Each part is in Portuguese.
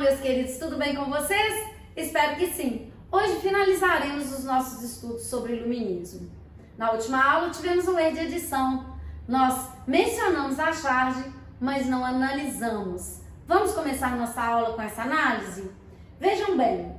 meus queridos, tudo bem com vocês? Espero que sim. Hoje finalizaremos os nossos estudos sobre iluminismo. Na última aula tivemos um erro de edição. Nós mencionamos a charge, mas não analisamos. Vamos começar nossa aula com essa análise? Vejam bem,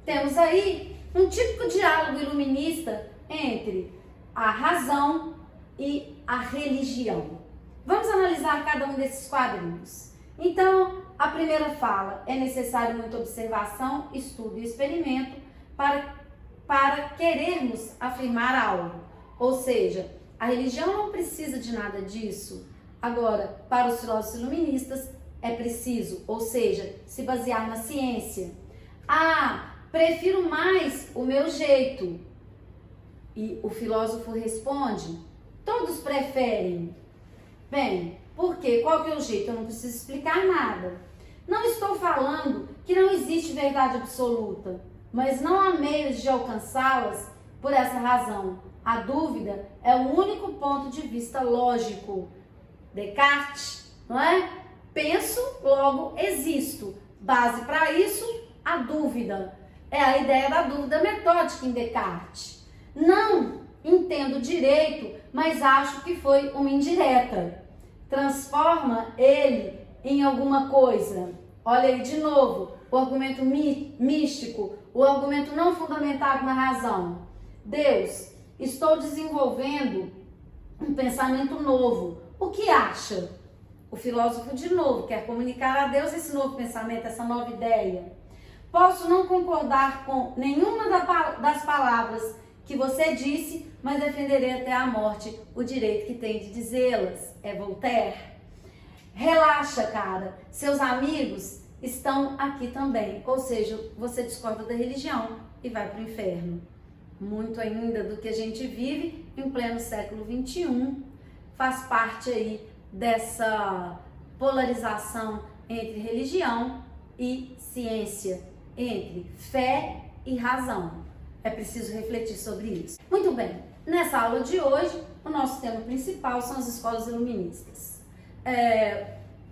temos aí um típico diálogo iluminista entre a razão e a religião. Vamos analisar cada um desses quadrinhos. Então, a primeira fala: é necessário muita observação, estudo e experimento para querermos afirmar algo. Ou seja, a religião não precisa de nada disso. Agora, para os filósofos iluministas, é preciso, ou seja, se basear na ciência. Prefiro mais o meu jeito. E o filósofo responde: todos preferem. Bem, por quê? Qual que é o jeito? Eu não preciso explicar nada. Não estou falando que não existe verdade absoluta, mas não há meios de alcançá-las por essa razão. A dúvida é o único ponto de vista lógico. Descartes, não é? Penso, logo existo. Base para isso, a dúvida. É a ideia da dúvida metódica em Descartes. Não entendo direito, mas acho que foi uma indireta. Transforma ele em alguma coisa. Olha aí de novo, o argumento místico, o argumento não fundamentado na razão. Deus, estou desenvolvendo um pensamento novo. O que acha? O filósofo de novo quer comunicar a Deus esse novo pensamento, essa nova ideia. Posso não concordar com nenhuma das palavras que você disse, mas defenderei até a morte o direito que tem de dizê-las. É Voltaire. Relaxa, cara. Seus amigos estão aqui também. Ou seja, você discorda da religião e vai para o inferno. Muito ainda do que a gente vive em pleno século XXI faz parte aí dessa polarização entre religião e ciência, entre fé e razão. É preciso refletir sobre isso. Muito bem, nessa aula de hoje, o nosso tema principal são as escolas iluministas.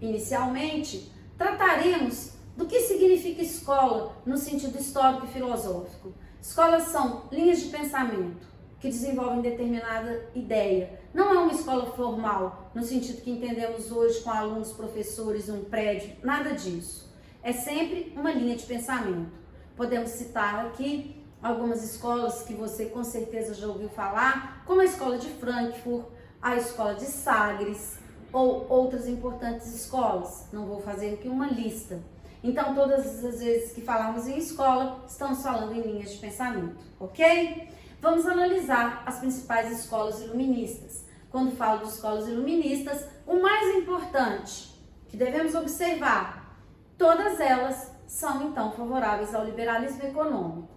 Inicialmente, trataremos do que significa escola no sentido histórico e filosófico. Escolas são linhas de pensamento que desenvolvem determinada ideia. Não é uma escola formal, no sentido que entendemos hoje com alunos, professores, um prédio, nada disso. É sempre uma linha de pensamento. Podemos citar aqui algumas escolas que você com certeza já ouviu falar, como a escola de Frankfurt, a escola de Sagres ou outras importantes escolas. Não vou fazer aqui uma lista. Então, todas as vezes que falamos em escola, estamos falando em linhas de pensamento, ok? Vamos analisar as principais escolas iluministas. Quando falo de escolas iluministas, o mais importante que devemos observar, todas elas são então favoráveis ao liberalismo econômico.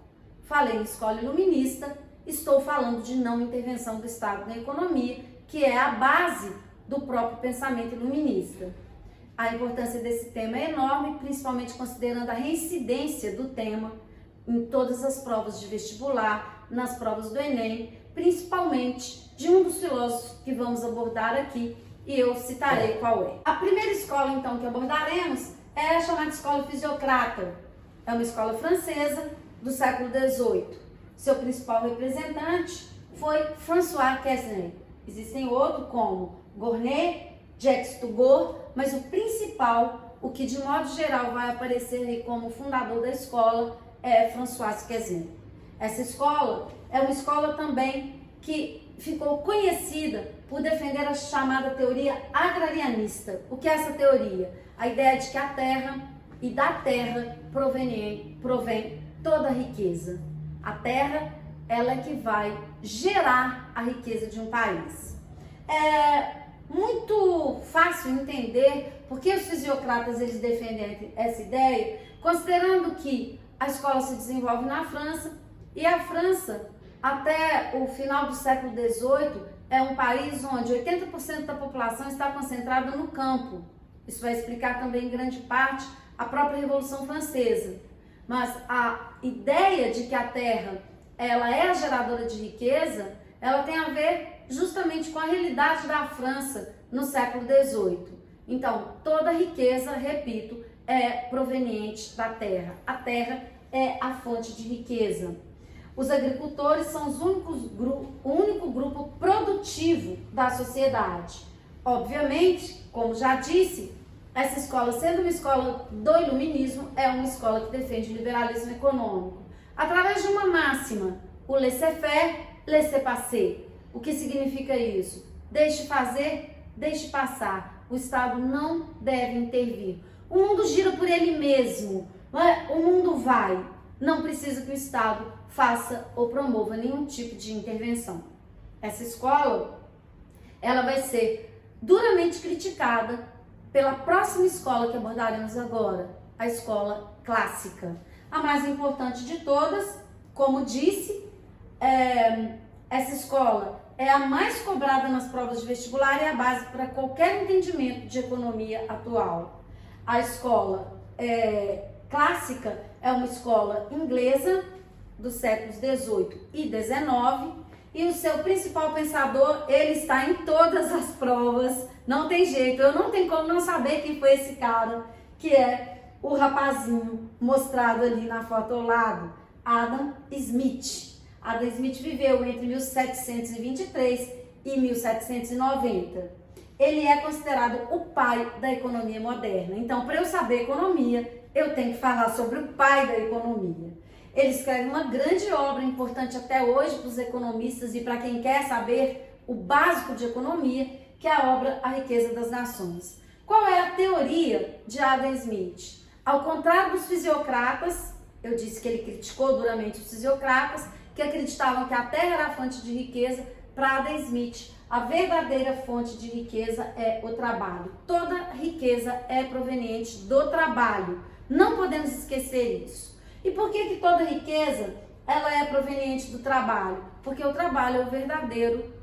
Falei em escola iluminista, estou falando de não intervenção do Estado na economia, que é a base do próprio pensamento iluminista. A importância desse tema é enorme, principalmente considerando a reincidência do tema em todas as provas de vestibular, nas provas do Enem, principalmente de um dos filósofos que vamos abordar aqui, e eu citarei qual é. A primeira escola, então, que abordaremos é a chamada Escola Fisiocrata. É uma escola francesa do século XVIII. Seu principal representante foi François Quesnay. Existem outros como Gournay, Jacques Turgot, mas o principal, o que de modo geral vai aparecer como fundador da escola, é François Quesnay. Essa escola é uma escola também que ficou conhecida por defender a chamada teoria agrarianista. O que é essa teoria? A ideia de que a terra e da terra provém toda a riqueza. A terra, ela é que vai gerar a riqueza de um país. É muito fácil entender por que os fisiocratas eles defendem essa ideia, considerando que a escola se desenvolve na França e a França, até o final do século XVIII, é um país onde 80% da população está concentrada no campo. Isso vai explicar também, em grande parte, a própria Revolução Francesa. Mas a ideia de que a terra ela é a geradora de riqueza, ela tem a ver justamente com a realidade da França no século XVIII. Então, toda riqueza, repito, é proveniente da terra. A terra é a fonte de riqueza. Os agricultores são o único grupo produtivo da sociedade. Obviamente, como já disse, essa escola, sendo uma escola do iluminismo, é uma escola que defende o liberalismo econômico. Através de uma máxima, o laissez-faire, laissez-passer. O que significa isso? Deixe fazer, deixe passar. O Estado não deve intervir. O mundo gira por ele mesmo. O mundo vai. Não precisa que o Estado faça ou promova nenhum tipo de intervenção. Essa escola, ela vai ser duramente criticada pela próxima escola que abordaremos agora, a escola clássica. A mais importante de todas, como disse, essa escola é a mais cobrada nas provas de vestibular e é a base para qualquer entendimento de economia atual. A escola clássica é uma escola inglesa dos séculos 18 e 19 e o seu principal pensador, ele está em todas as provas, não tem jeito, eu não tenho como não saber quem foi esse cara, que é o rapazinho mostrado ali na foto ao lado, Adam Smith. Adam Smith viveu entre 1723 e 1790. Ele é considerado o pai da economia moderna. Então, para eu saber economia, eu tenho que falar sobre o pai da economia. Ele escreve uma grande obra, importante até hoje para os economistas e para quem quer saber o básico de economia, que é a obra A Riqueza das Nações. Qual é a teoria de Adam Smith? Ao contrário dos fisiocratas, eu disse que ele criticou duramente os fisiocratas, que acreditavam que a terra era a fonte de riqueza. Para Adam Smith, a verdadeira fonte de riqueza é o trabalho. Toda riqueza é proveniente do trabalho. Não podemos esquecer isso. E por que toda riqueza ela é proveniente do trabalho? Porque o trabalho é o verdadeiro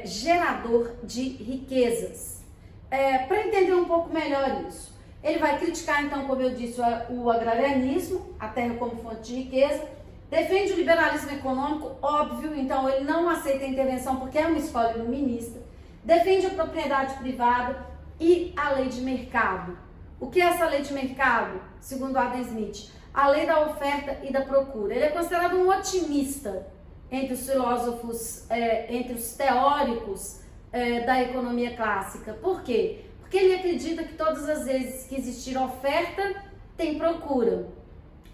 gerador de riquezas. Para entender um pouco melhor isso, ele vai criticar, então, como eu disse, o agrarianismo, a terra como fonte de riqueza, defende o liberalismo econômico, óbvio, então ele não aceita a intervenção porque é uma escola iluminista, defende a propriedade privada e a lei de mercado. O que é essa lei de mercado, segundo Adam Smith? A lei da oferta e da procura. Ele é considerado um otimista entre os filósofos, entre os teóricos da economia clássica. Por quê? Porque ele acredita que todas as vezes que existir oferta, tem procura.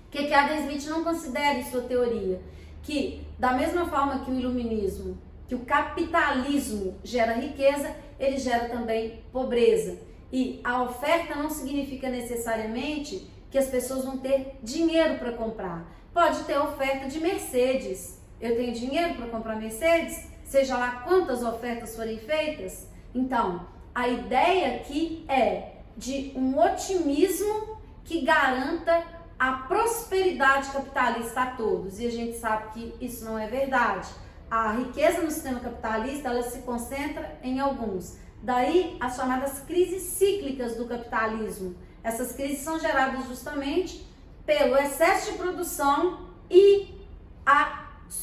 O que Adam Smith não considera em sua teoria? Que, da mesma forma que o iluminismo, que o capitalismo gera riqueza, ele gera também pobreza. E a oferta não significa necessariamente que as pessoas vão ter dinheiro para comprar. Pode ter oferta de Mercedes. Eu tenho dinheiro para comprar Mercedes? Seja lá quantas ofertas forem feitas. Então, a ideia aqui é de um otimismo que garanta a prosperidade capitalista a todos. E a gente sabe que isso não é verdade. A riqueza no sistema capitalista, ela se concentra em alguns. Daí as chamadas crises cíclicas do capitalismo. Essas crises são geradas justamente pelo excesso de produção e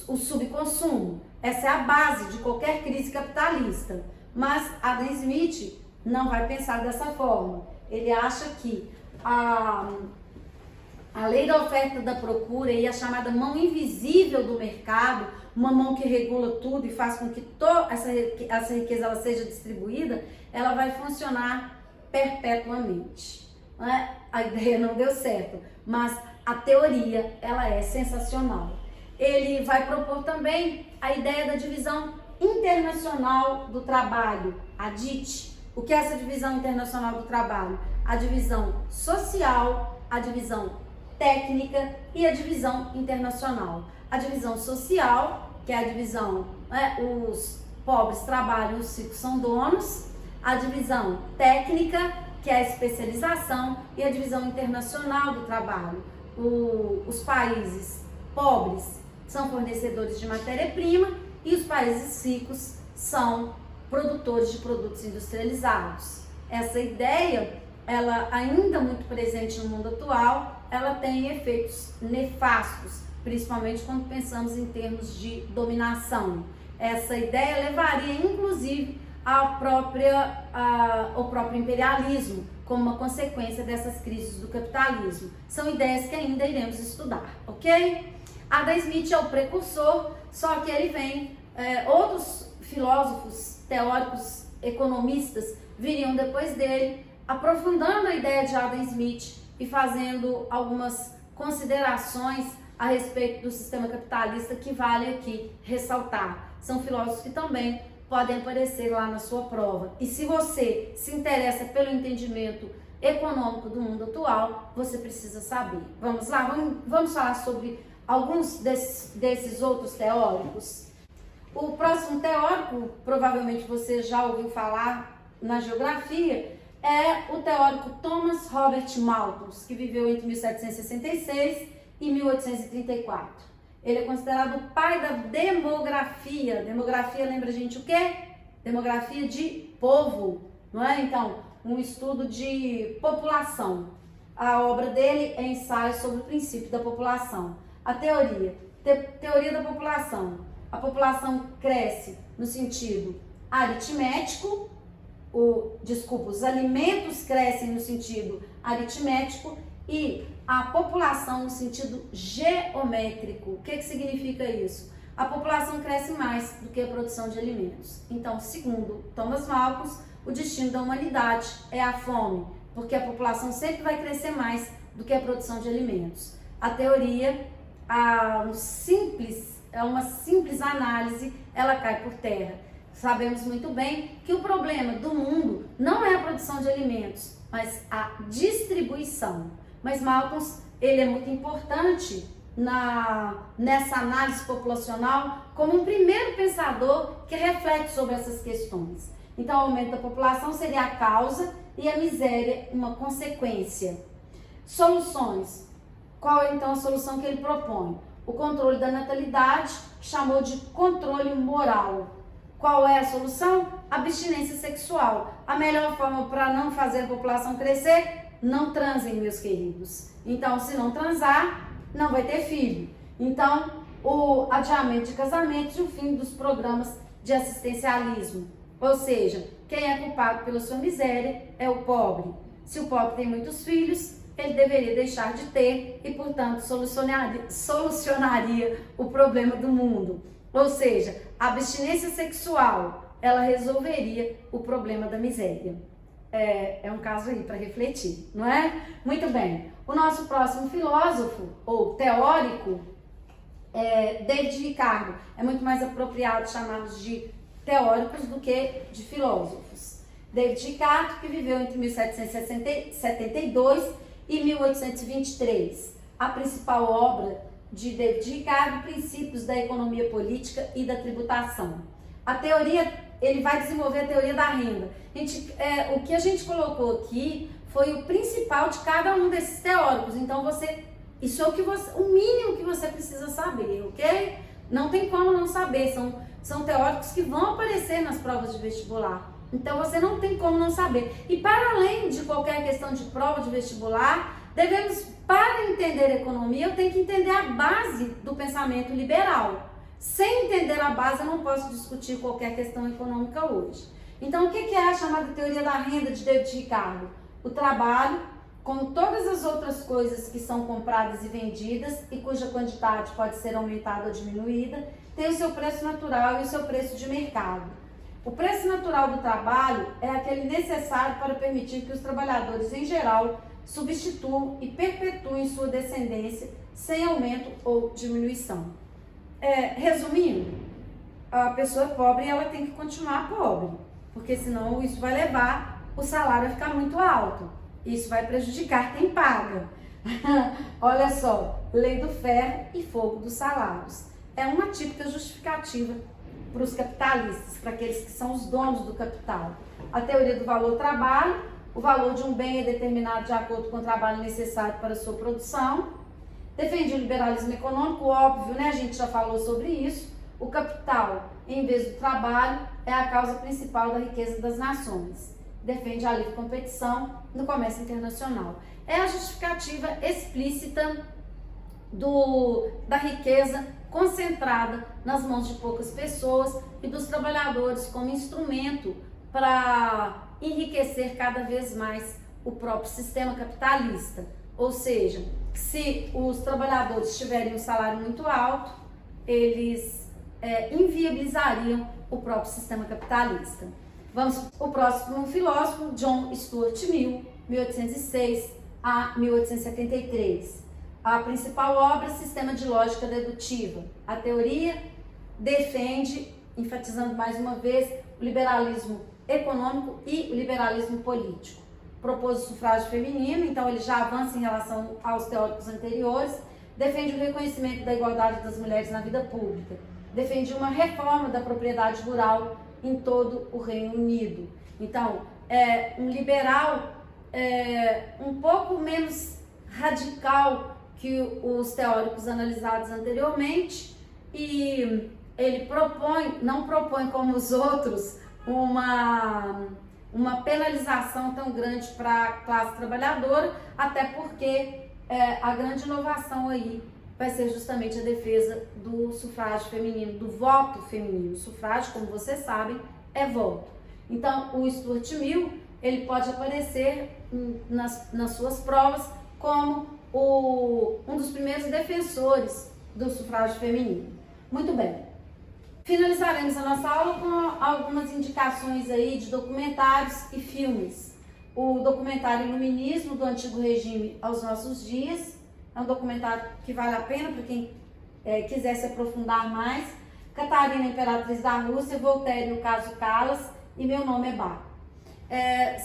o subconsumo. Essa é a base de qualquer crise capitalista. Mas Adam Smith não vai pensar dessa forma. Ele acha que a lei da oferta e da procura e a chamada mão invisível do mercado, uma mão que regula tudo e faz com que toda essa riqueza ela seja distribuída, ela vai funcionar perpetuamente. A ideia não deu certo, mas a teoria ela é sensacional. Ele vai propor também a ideia da divisão internacional do trabalho, a DIT. O que é essa divisão internacional do trabalho? A divisão social, a divisão técnica e a divisão internacional. A divisão social, que é a divisão, os pobres trabalham, os ricos são donos. A divisão técnica, que é a especialização, e a divisão internacional do trabalho. Os países pobres são fornecedores de matéria-prima e os países ricos são produtores de produtos industrializados. Essa ideia, ela ainda muito presente no mundo atual, ela tem efeitos nefastos, principalmente quando pensamos em termos de dominação. Essa ideia levaria, inclusive, ao próprio imperialismo, como uma consequência dessas crises do capitalismo. São ideias que ainda iremos estudar, ok? Adam Smith é o precursor, só que ele vem, outros filósofos, teóricos, economistas viriam depois dele, aprofundando a ideia de Adam Smith e fazendo algumas considerações a respeito do sistema capitalista que vale aqui ressaltar. São filósofos que também podem aparecer lá na sua prova. E se você se interessa pelo entendimento econômico do mundo atual, você precisa saber. Vamos lá, vamos falar sobre alguns desses outros teóricos. O próximo teórico, provavelmente você já ouviu falar na geografia, é o teórico Thomas Robert Malthus, que viveu entre 1766 e 1834. Ele é considerado o pai da demografia. Demografia lembra a gente o quê? Demografia de povo, não é? Então, um estudo de população. A obra dele é Ensaio sobre o Princípio da População. A teoria da população. A população cresce no sentido aritmético, os alimentos crescem no sentido aritmético e a população no sentido geométrico. O que significa isso? A população cresce mais do que a produção de alimentos. Então, segundo Thomas Malthus, o destino da humanidade é a fome, porque a população sempre vai crescer mais do que a produção de alimentos. A teoria, uma simples análise, ela cai por terra. Sabemos muito bem que o problema do mundo não é a produção de alimentos, mas a distribuição. Mas Malthus, ele é muito importante nessa análise populacional como um primeiro pensador que reflete sobre essas questões. Então, o aumento da população seria a causa e a miséria uma consequência. Soluções. Qual é então a solução que ele propõe? O controle da natalidade, chamou de controle moral. Qual é a solução? Abstinência sexual. A melhor forma para não fazer a população crescer? Não transem, meus queridos. Então, se não transar, não vai ter filho. Então, o adiamento de casamentos e o fim dos programas de assistencialismo. Ou seja, quem é culpado pela sua miséria é o pobre. Se o pobre tem muitos filhos, ele deveria deixar de ter e, portanto, solucionaria o problema do mundo. Ou seja, a abstinência sexual, ela resolveria o problema da miséria. É um caso aí para refletir, não é? Muito bem. O nosso próximo filósofo, ou teórico, é David Ricardo. É muito mais apropriado chamá-los de teóricos do que de filósofos. David Ricardo, que viveu entre 1772 e 1823. A principal obra de David Ricardo, Princípios da Economia Política e da Tributação. A teoria, ele vai desenvolver a teoria da renda. O que a gente colocou aqui foi o principal de cada um desses teóricos. Então, isso é o mínimo que você precisa saber, ok? Não tem como não saber, são teóricos que vão aparecer nas provas de vestibular. Então, você não tem como não saber. E para além de qualquer questão de prova de vestibular, para entender economia, eu tenho que entender a base do pensamento liberal. Sem entender a base, eu não posso discutir qualquer questão econômica hoje. Então, o que é a chamada teoria da renda de David Ricardo? O trabalho, como todas as outras coisas que são compradas e vendidas e cuja quantidade pode ser aumentada ou diminuída, tem o seu preço natural e o seu preço de mercado. O preço natural do trabalho é aquele necessário para permitir que os trabalhadores, em geral, substituam e perpetuem sua descendência sem aumento ou diminuição. Resumindo, a pessoa é pobre e ela tem que continuar pobre, porque senão isso vai levar o salário a ficar muito alto. Isso vai prejudicar quem paga. Olha só, lei do ferro e fogo dos salários. É uma típica justificativa para os capitalistas, para aqueles que são os donos do capital. A teoria do valor-trabalho, o valor de um bem é determinado de acordo com o trabalho necessário para a sua produção. Defende o liberalismo econômico, óbvio, né? A gente já falou sobre isso. O capital, em vez do trabalho, é a causa principal da riqueza das nações. Defende a livre competição no comércio internacional. É a justificativa explícita da riqueza concentrada nas mãos de poucas pessoas e dos trabalhadores como instrumento para enriquecer cada vez mais o próprio sistema capitalista. Ou seja, se os trabalhadores tiverem um salário muito alto, eles inviabilizariam o próprio sistema capitalista. Vamos para o próximo filósofo, John Stuart Mill, 1806 a 1873. A principal obra, Sistema de Lógica Dedutiva. A teoria defende, enfatizando mais uma vez, o liberalismo econômico e o liberalismo político. Propôs o sufrágio feminino, então ele já avança em relação aos teóricos anteriores, defende o reconhecimento da igualdade das mulheres na vida pública, defende uma reforma da propriedade rural em todo o Reino Unido. Então, é um liberal um pouco menos radical que os teóricos analisados anteriormente, e ele não propõe como os outros uma penalização tão grande para a classe trabalhadora, até porque a grande inovação aí vai ser justamente a defesa do sufrágio feminino, do voto feminino. O sufrágio, como vocês sabem, é voto. Então, o Stuart Mill, ele pode aparecer nas suas provas como um dos primeiros defensores do sufrágio feminino. Muito bem. Finalizaremos a nossa aula com algumas indicações aí de documentários e filmes. O documentário Iluminismo, do Antigo Regime aos Nossos Dias, é um documentário que vale a pena para quem quiser se aprofundar mais. Catarina, Imperatriz da Rússia, Voltaire, o Caso Calas e Meu Nome é Bach.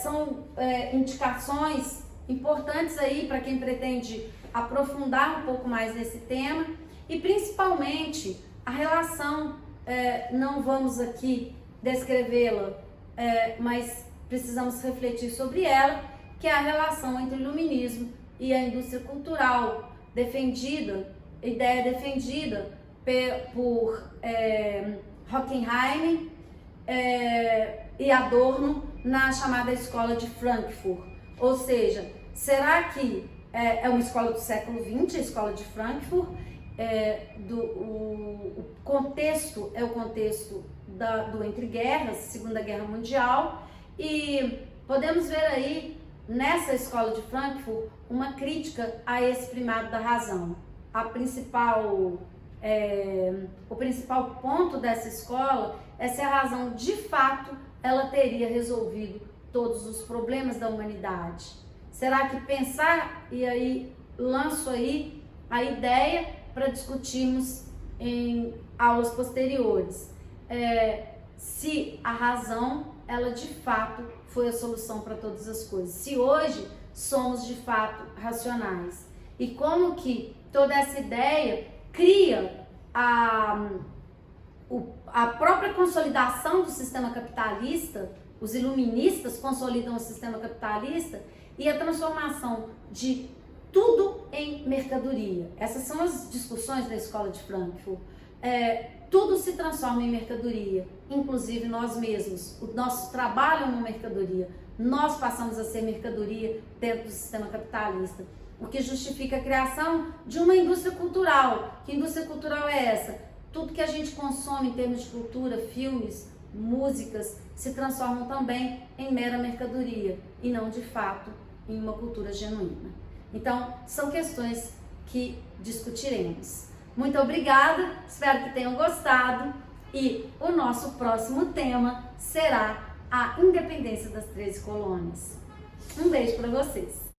São indicações importantes aí para quem pretende aprofundar um pouco mais nesse tema, e principalmente a relação, não vamos aqui descrevê-la, mas precisamos refletir sobre ela, que é a relação entre o iluminismo e a indústria cultural, ideia defendida por Horkheimer e Adorno na chamada Escola de Frankfurt. Ou seja, será que é uma escola do século XX, a Escola de Frankfurt? O contexto é o contexto do entre-guerras, Segunda Guerra Mundial, e podemos ver aí nessa Escola de Frankfurt uma crítica a esse primado da razão. O principal ponto dessa escola é se a razão de fato ela teria resolvido todos os problemas da humanidade. Será que pensar, e aí lanço aí a ideia para discutirmos em aulas posteriores, se a razão ela de fato foi a solução para todas as coisas, se hoje somos de fato racionais, e como que toda essa ideia cria a própria consolidação do sistema capitalista. Os iluministas consolidam o sistema capitalista e a transformação de tudo em mercadoria. Essas são as discussões da Escola de Frankfurt. Tudo se transforma em mercadoria, inclusive nós mesmos. O nosso trabalho é uma mercadoria. Nós passamos a ser mercadoria dentro do sistema capitalista, o que justifica a criação de uma indústria cultural. Que indústria cultural é essa? Tudo que a gente consome em termos de cultura, filmes, músicas, se transformam também em mera mercadoria e não de fato em uma cultura genuína. Então, são questões que discutiremos. Muito obrigada, espero que tenham gostado, e o nosso próximo tema será a independência das 13 colônias. Um beijo para vocês!